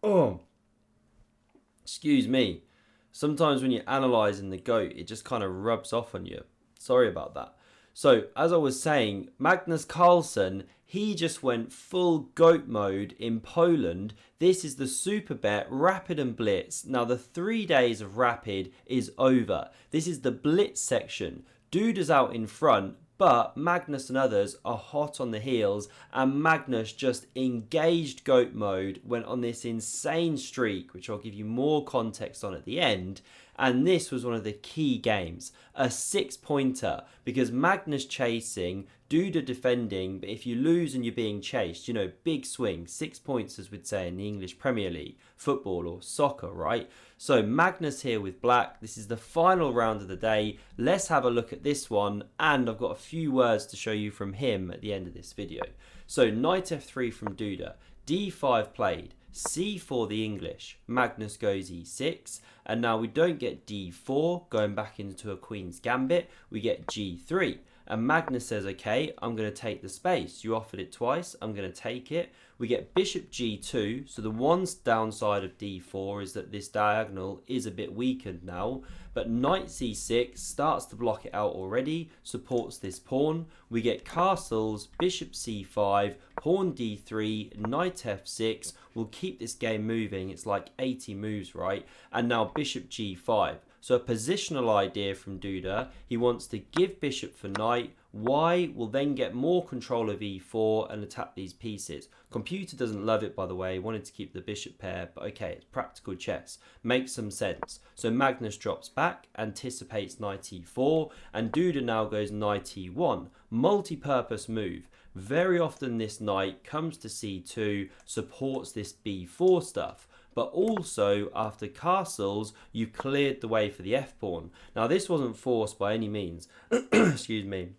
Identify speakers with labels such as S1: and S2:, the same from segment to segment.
S1: Oh, excuse me. Sometimes when you're analysing the goat, it just kind of rubs off on you. Sorry about that. So, as I was saying, Magnus Carlsen, he just went full GOAT mode in Poland. This is the SDuperbte Rapid and Blitz. Now, the 3 days of Rapid is over. This is the Blitz section. Duda's out in front, but Magnus and others are hot on the heels, and Magnus just engaged GOAT mode, went on this insane streak, which I'll give you more context on at the end. And this was one of the key games, a 6-pointer, because Magnus chasing, Duda defending, but if you lose and you're being chased, you know, big swing, 6 points as we'd say in the English Premier League, football or soccer, right? So Magnus here with black, this is the final round of the day. Let's have a look at this one, and I've got a few words to show you from him at the end of this video. So knight f3 from Duda, d5 played, c4 the English, Magnus goes e6, and now we don't get d4, going back into a queen's gambit, we get g3. And Magnus says, okay, I'm going to take the space. You offered it twice, I'm going to take it. We get bishop g2, so the one downside of d4 is that this diagonal is a bit weakened now, but knight c6 starts to block it out already, supports this pawn. We get castles, bishop c5, pawn d3, knight f6. We'll keep this game moving, it's like 80 moves, right? And now bishop g5. So a positional idea from Duda, he wants to give bishop for knight, Why will then get more control of e4 and attack these pieces. Computer doesn't love it, by the way, he wanted to keep the bishop pair, but okay, it's practical chess, makes some sense. So Magnus drops back, anticipates knight e4, and Duda now goes knight e1, multi-purpose move. Very often this knight comes to c2, supports this b4 stuff. But also, after castles, you cleared the way for the f-pawn. Now, this wasn't forced by any means. Excuse me.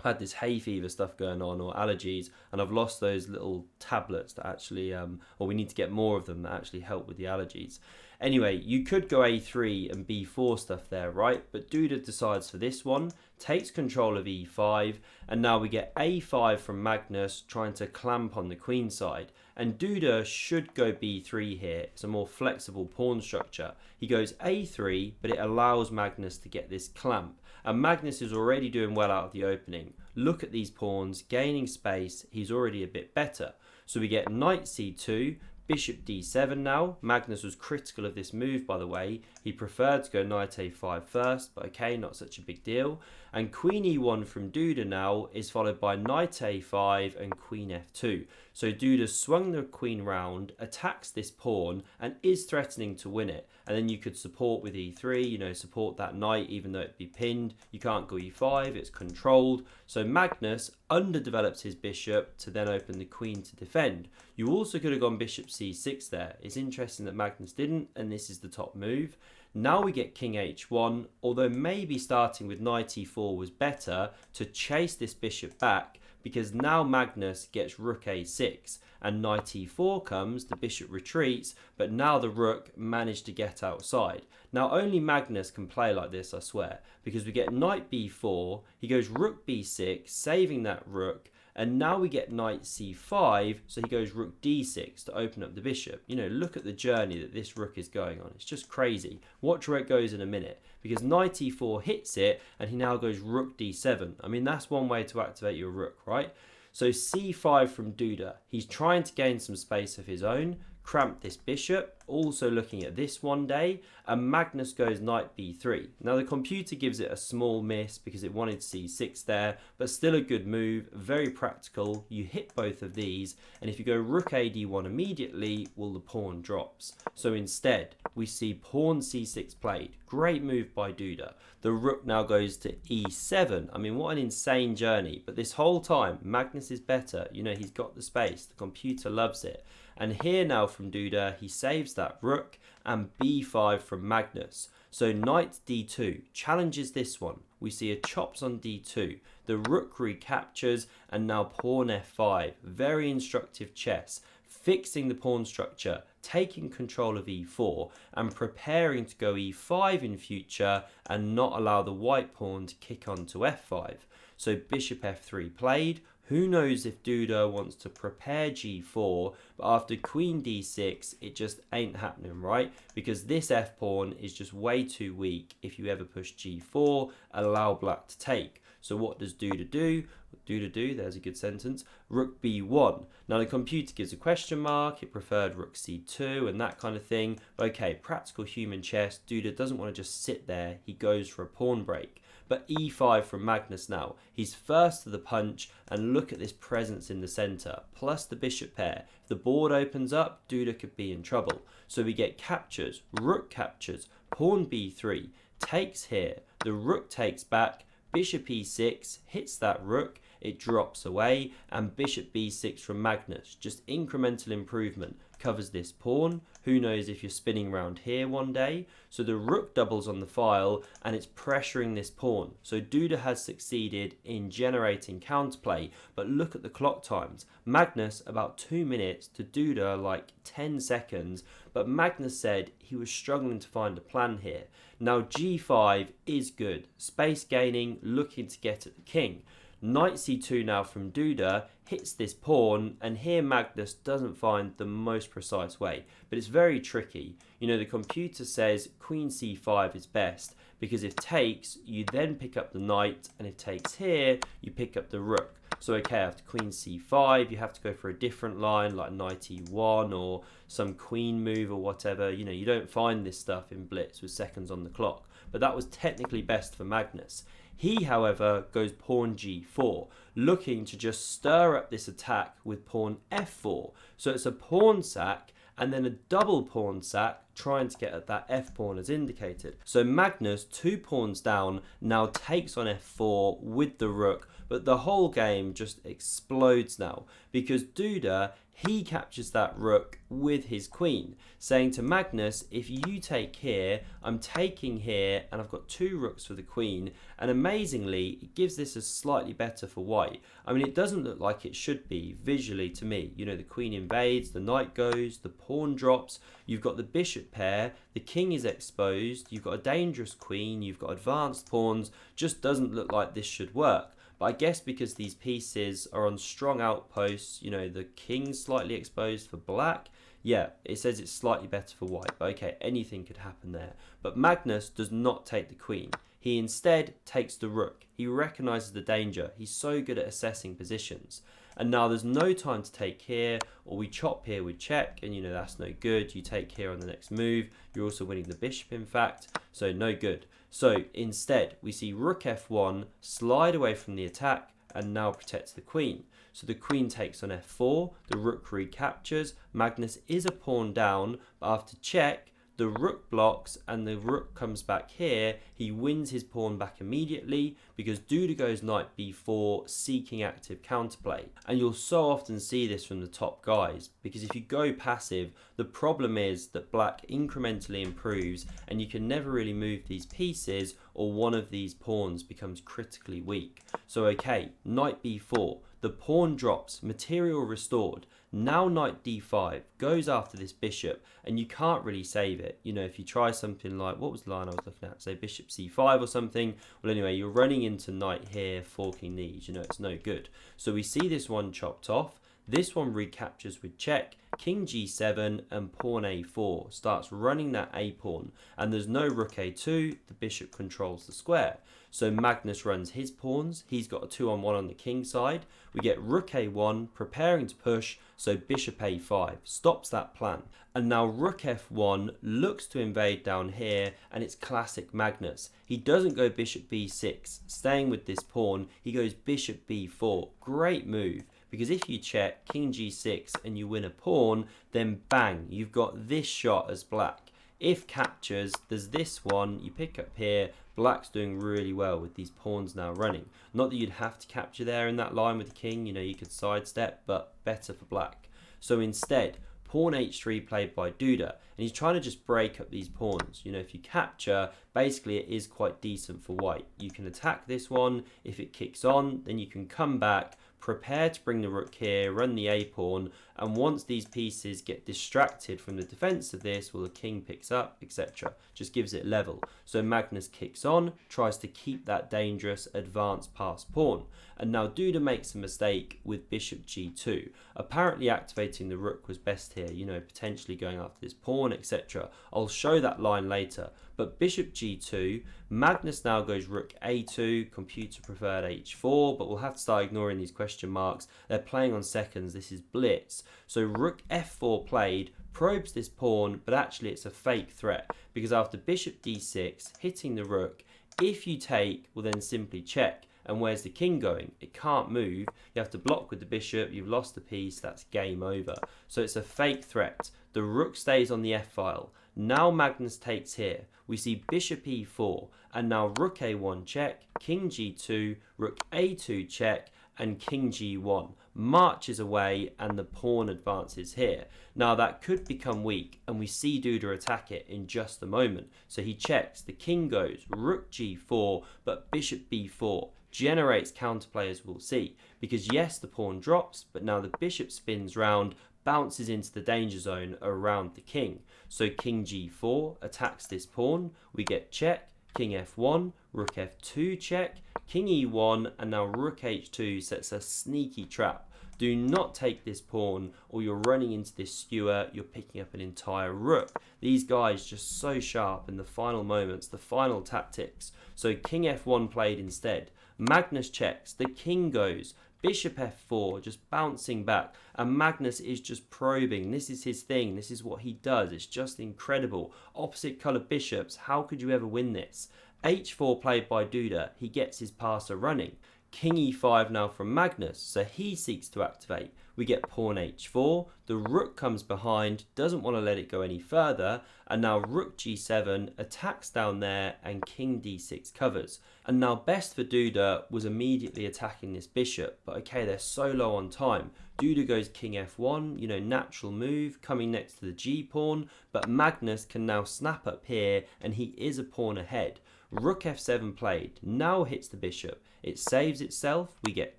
S1: I've had this hay fever stuff going on, or allergies, and I've lost those little tablets that actually, or we need to get more of them that actually help with the allergies. Anyway, you could go a3 and b4 stuff there, right? But Duda decides for this one, takes control of e5, and now we get a5 from Magnus trying to clamp on the queen side. And Duda should go b3 here. It's a more flexible pawn structure. He goes a3, but it allows Magnus to get this clamp. And Magnus is already doing well out of the opening. Look at these pawns, gaining space. He's already a bit better. So we get knight c2, bishop d7 now. Magnus was critical of this move, by the way. He preferred to go knight a5 first, but okay, not such a big deal. And queen e1 from Duda now is followed by knight a5 and queen f2. So Duda swung the queen round, attacks this pawn, and is threatening to win it. And then you could support with e3, you know, support that knight even though it'd be pinned. You can't go e5, it's controlled. So Magnus underdevelops his bishop to then open the queen to defend. You also could have gone bishop c6 there. It's interesting that Magnus didn't, and this is the top move. Now we get king h1, although maybe starting with knight e4 was better to chase this bishop back, because now Magnus gets rook a6 and knight e4 comes, the bishop retreats, but now the rook managed to get outside. Now only Magnus can play like this, I swear, because we get knight b4, he goes rook b6, saving that rook, and now we get knight c5, so he goes rook d6 to open up the bishop. You know, look at the journey that this rook is going on. It's just crazy. Watch where it goes in a minute, because knight e4 hits it, and he now goes rook d7. I mean, that's one way to activate your rook, right? So c5 from Duda. He's trying to gain some space of his own, cramp this bishop, also looking at this one day, and Magnus goes knight b3. Now the computer gives it a small miss because it wanted c6 there, but still a good move, very practical. You hit both of these, and if you go rook a d1 immediately, well, the pawn drops. So instead, we see pawn c6 played. Great move by Duda. The rook now goes to e7. I mean, what an insane journey, but this whole time, Magnus is better. You know, he's got the space, the computer loves it. And here now from Duda, he saves that rook, and b5 from Magnus. So knight d2 challenges this one. We see a chops on d2. The rook recaptures, and now pawn f5. Very instructive chess, fixing the pawn structure, taking control of e4 and preparing to go e5 in future and not allow the white pawn to kick on to f5. So bishop f3 played. Who knows if Duda wants to prepare g4, but after queen d6, it just ain't happening, right? Because this f-pawn is just way too weak if you ever push g4, allow black to take. So what does Duda do? There's a good sentence, rook b1. Now the computer gives a question mark, it preferred rook c2 and that kind of thing. But okay, practical human chess, Duda doesn't want to just sit there, he goes for a pawn break. But e5 from Magnus now. He's first to the punch, and look at this presence in the centre, plus the bishop pair. If the board opens up, Duda could be in trouble. So we get captures, rook captures, pawn b3, takes here, the rook takes back, bishop e6, hits that rook, it drops away, and bishop b6 from Magnus. Just incremental improvement. Covers this pawn. Who knows if you're spinning around here one day. So the rook doubles on the file and it's pressuring this pawn. So Duda has succeeded in generating counterplay, but look at the clock times. Magnus about 2 minutes to Duda like 10 seconds, but Magnus said he was struggling to find a plan here. Now g5 is good. Space gaining, looking to get at the king. Knight c2 now from Duda hits this pawn, and here Magnus doesn't find the most precise way, but it's very tricky. You know, the computer says queen c5 is best because if takes, you then pick up the knight, and if takes here, you pick up the rook. So okay, after queen c5, you have to go for a different line like knight e1 or some queen move or whatever. You know, you don't find this stuff in Blitz with seconds on the clock, but that was technically best for Magnus. He, however, goes pawn g4, looking to just stir up this attack with pawn f4. So it's a pawn sack and then a double pawn sack, trying to get at that f-pawn as indicated. So Magnus, 2 pawns down, now takes on f4 with the rook, but the whole game just explodes now because Duda, he captures that rook with his queen, saying to Magnus, if you take here, I'm taking here, and I've got 2 rooks for the queen, and amazingly, it gives this as slightly better for white. I mean, it doesn't look like it should be visually to me. You know, the queen invades, the knight goes, the pawn drops, you've got the bishop pair, the king is exposed, you've got a dangerous queen, you've got advanced pawns, just doesn't look like this should work. But I guess because these pieces are on strong outposts, you know, the king's slightly exposed for black. Yeah, it says it's slightly better for white. But okay, anything could happen there. But Magnus does not take the queen. He instead takes the rook. He recognises the danger. He's so good at assessing positions. And now there's no time to take here, or we chop here with check, and you know that's no good. You take here on the next move. You're also winning the bishop, in fact, so no good. So instead, we see rook f1, slide away from the attack, and now protects the queen. So the queen takes on f4, the rook recaptures, Magnus is a pawn down, but after check, the rook blocks and the rook comes back here. He wins his pawn back immediately because Duda goes knight b4, seeking active counterplay. And you'll so often see this from the top guys, because if you go passive, the problem is that black incrementally improves and you can never really move these pieces, or one of these pawns becomes critically weak. So okay, knight b4, the pawn drops, material restored. Now knight d5 goes after this bishop, and you can't really save it. You know, if you try something like, what was the line I was looking at, say bishop c5 or something, well anyway, you're running into knight here, forking these, you know, it's no good. So we see this one chopped off, this one recaptures with check, king g7 and pawn a4 starts running that a pawn, and there's no rook a2, the bishop controls the square. So Magnus runs his pawns, he's got a 2-on-1 on the king side, we get rook a1 preparing to push, so bishop a5 stops that plan. And now rook f1 looks to invade down here, and it's classic Magnus. He doesn't go bishop b6, staying with this pawn, he goes bishop b4, great move. Because if you check king g6 and you win a pawn, then bang, you've got this shot as black. If captures, there's this one, you pick up here, black's doing really well with these pawns now running. Not that you'd have to capture there in that line with the king, you know, you could sidestep, but better for black. So instead, pawn h3 played by Duda, and he's trying to just break up these pawns. You know, if you capture, basically it is quite decent for white. You can attack this one, if it kicks on, then you can come back, prepare to bring the rook here, run the a pawn, and once these pieces get distracted from the defense of this, well, the king picks up, etc. Just gives it level. So Magnus kicks on, tries to keep that dangerous advanced pass pawn. And now Duda makes a mistake with bishop g2. Apparently activating the rook was best here, potentially going after this pawn, etc. I'll show that line later. But bishop g2, Magnus now goes rook a2, computer preferred h4, but we'll have to start ignoring these question marks. They're playing on seconds, this is blitz. So rook f4 played, probes this pawn, but actually it's a fake threat, because after bishop d6, hitting the rook, if you take, we'll then simply check. And where's the king going? It can't move. You have to block with the bishop. You've lost the piece. That's game over. So it's a fake threat. The rook stays on the f-file. Now Magnus takes here. We see bishop e4. And now rook a1 check, king g2, rook a2 check, and king g1 marches away and the pawn advances here. Now that could become weak and we see Duda attack it in just a moment. So he checks, the king goes rook g4, but bishop b4 generates counterplay, as we'll see, because yes, the pawn drops, but now the bishop spins round, bounces into the danger zone around the king. So king g4 attacks this pawn, we get check, king f1, rook f2 check, king e1, and now rook h2 sets a sneaky trap. Do not take this pawn or you're running into this skewer, you're picking up an entire rook. These guys just so sharp in the final moments, the final tactics. So king f1 played instead. Magnus checks, the king goes, bishop f4, just bouncing back, and Magnus is just probing. This is his thing, this is what he does, it's just incredible. Opposite coloured bishops, how could you ever win this? h4 played by Duda, he gets his passer running. King e5 now from Magnus, so he seeks to activate. We get pawn h4, the rook comes behind, doesn't want to let it go any further, and now rook g7 attacks down there and king d6 covers. And now best for Duda was immediately attacking this bishop, but okay, they're so low on time. Duda goes king f1, natural move, coming next to the g pawn, but Magnus can now snap up here and he is a pawn ahead. Rook f7 played, now hits the bishop, it saves itself, we get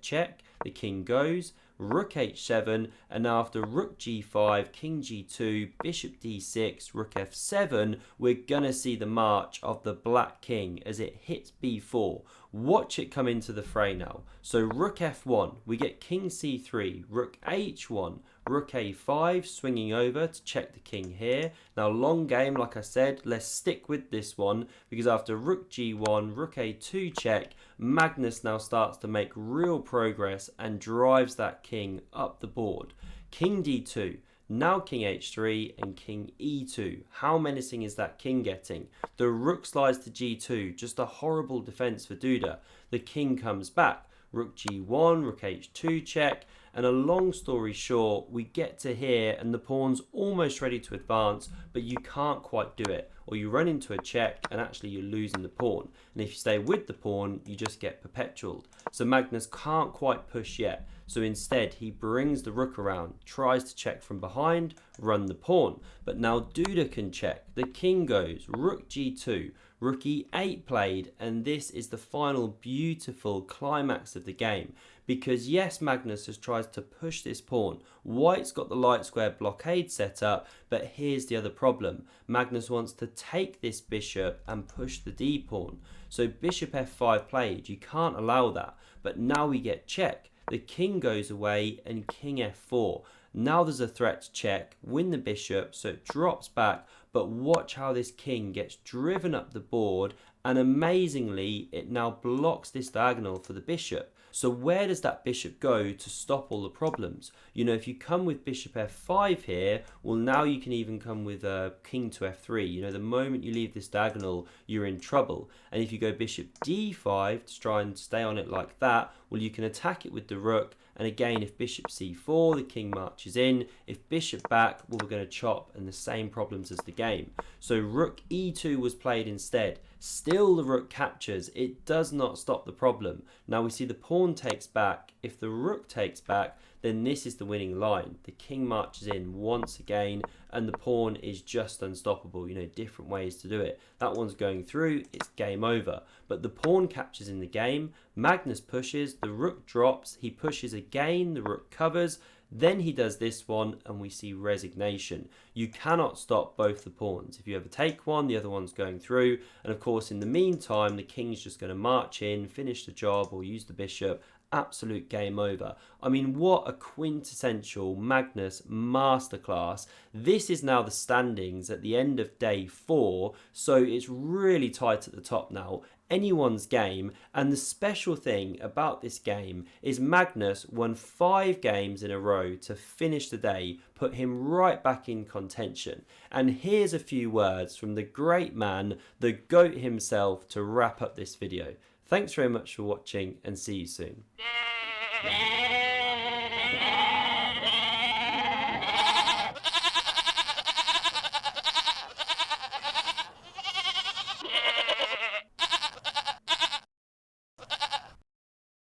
S1: check, the king goes, rook h7, and now after rook g5, king g2, bishop d6, rook f7, we're gonna see the march of the black king as it hits b4. Watch it come into the fray now. So rook f1, we get king c3, rook h1, rook a5, swinging over to check the king here. Now long game, like I said, let's stick with this one, because after rook g1, rook a2 check, Magnus now starts to make real progress and drives that king up the board. King d2, now king h3 and king e2. How menacing is that king getting? The rook slides to g2, just a horrible defense for Duda. The king comes back, rook g1, rook h2 check, and a long story short, we get to here and the pawn's almost ready to advance, but you can't quite do it. Or you run into a check and actually you're losing the pawn. And if you stay with the pawn, you just get perpetualed. So Magnus can't quite push yet. So instead, he brings the rook around, tries to check from behind, run the pawn. But now Duda can check. The king goes, rook g2, rook e8 played, and this is the final beautiful climax of the game. Because yes, Magnus has tried to push this pawn. White's got the light square blockade set up, but here's the other problem. Magnus wants to take this bishop and push the d pawn. So bishop f5 played, you can't allow that. But now we get check. The king goes away and king f4. Now there's a threat to check, win the bishop, so it drops back, but watch how this king gets driven up the board, and amazingly, it now blocks this diagonal for the bishop. So where does that bishop go to stop all the problems? If you come with bishop f5 here, well, now you can even come with king to f3. The moment you leave this diagonal, you're in trouble. And if you go bishop d5 to try and stay on it like that, well, you can attack it with the rook. And again, if bishop c4, the king marches in. If bishop back, well, we're going to chop, and the same problems as the game. So rook e2 was played instead. Still the rook captures. It does not stop the problem. Now we see the pawn takes back. If the rook takes back, then this is the winning line. The king marches in once again, and the pawn is just unstoppable. You know, different ways to do it. That one's going through, it's game over. But the pawn captures in the game. Magnus pushes, the rook drops, he pushes again, the rook covers. Then he does this one, and we see resignation. You cannot stop both the pawns. If you ever take one, the other one's going through. And of course, in the meantime, the king's just going to march in, finish the job, or use the bishop. Absolute game over. I mean, what a quintessential Magnus masterclass. This is now the standings at the end of day 4, so it's really tight at the top now. Anyone's game, and the special thing about this game is Magnus won 5 games in a row to finish the day, put him right back in contention. And here's a few words from the great man, the GOAT himself, to wrap up this video. Thanks very much for watching, and see you soon.